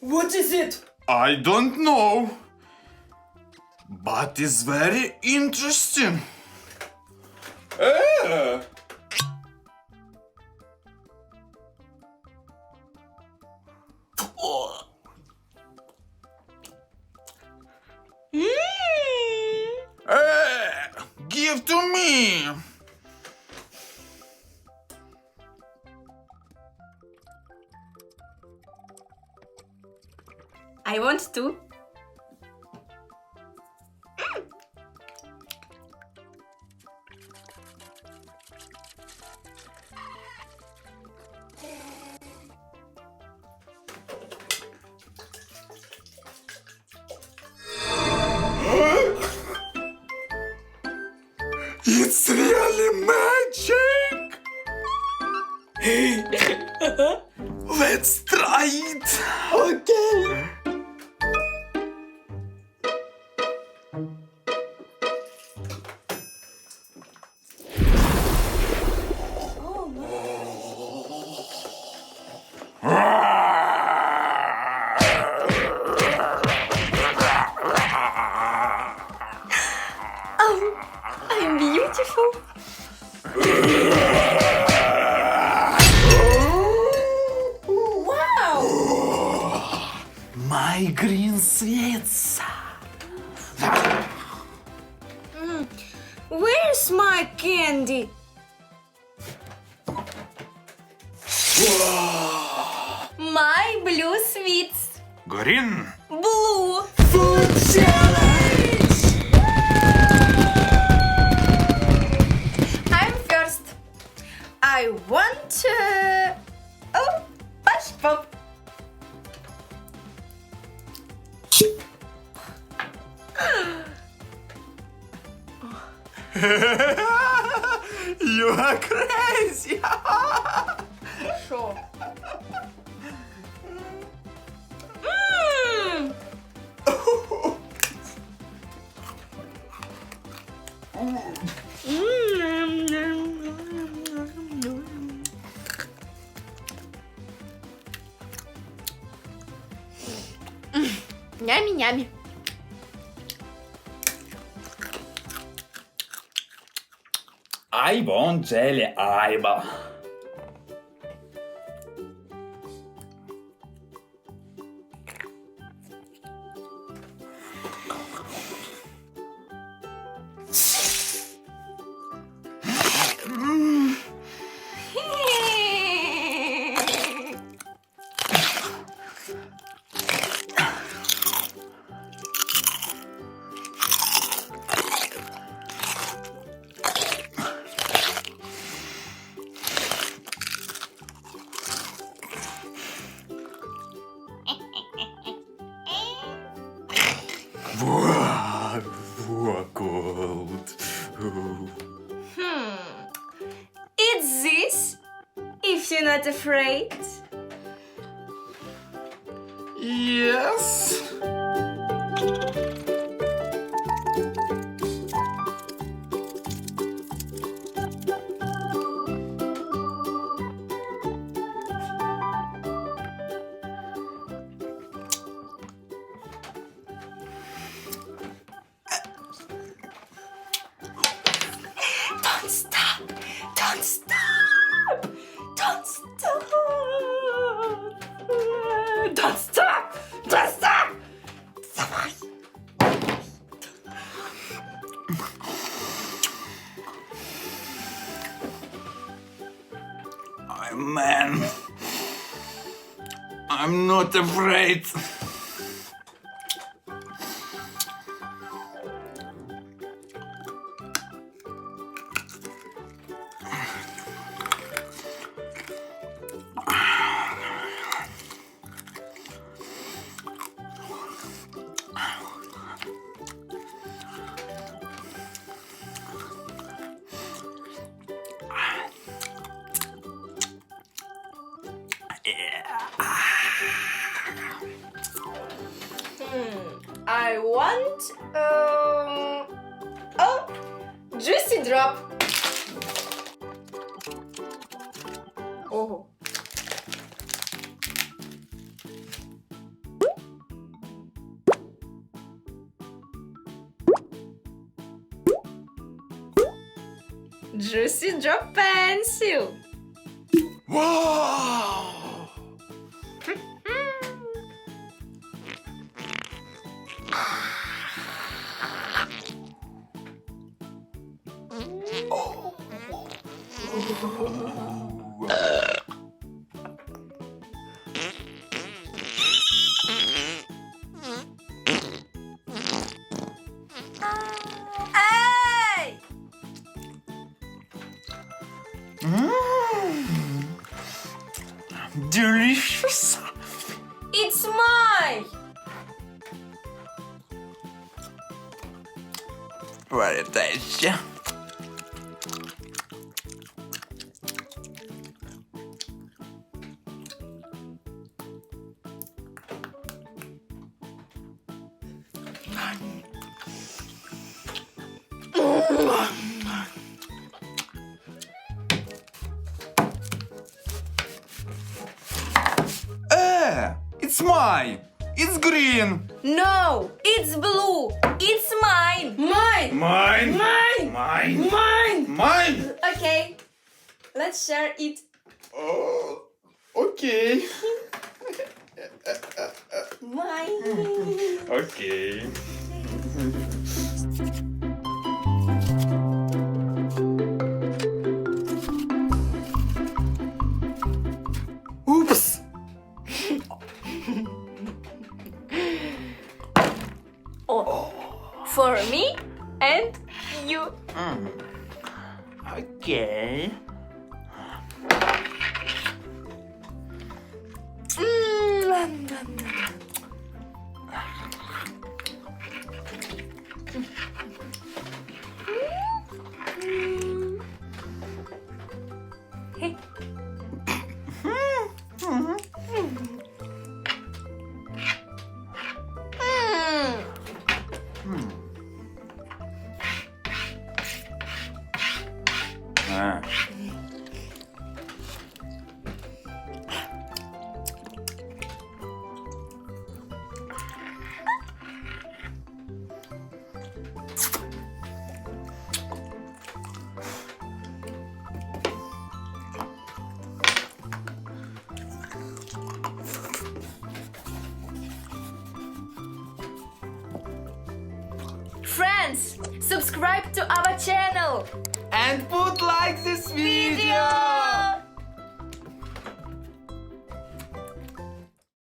What is it? I don't know. But it's very interesting. Give to me. I want to. It's really magic. Let's try it. Okay. I'm beautiful. Wow! My green sweets. Where's my candy? My blue sweets. Green. Blue. Food challenge. I'm first. I want oh, push pop. You are crazy. Шо? Нями-нями. I want jelly eyeball. Wow, cold. It's this, if you're not afraid. Yes. Don't stop! Don't stop! Don't stop! Don't stop! Don't stop! Давай! Man, I'm not afraid. I want oh, juicy drop. Ого. Juicy drop pencil. Wow! Hey! Delicious! It's mine. Very tasty. It's mine! It's green! No, it's blue. It's mine. Mine. Mine! Mine. Mine! Mine. Mine! Okay, let's share it. Oh, okay. Mine. Okay. Oops! Oh, for me and you. Okay. Hey. Ah. Friends, subscribe to our channel. And put like this video!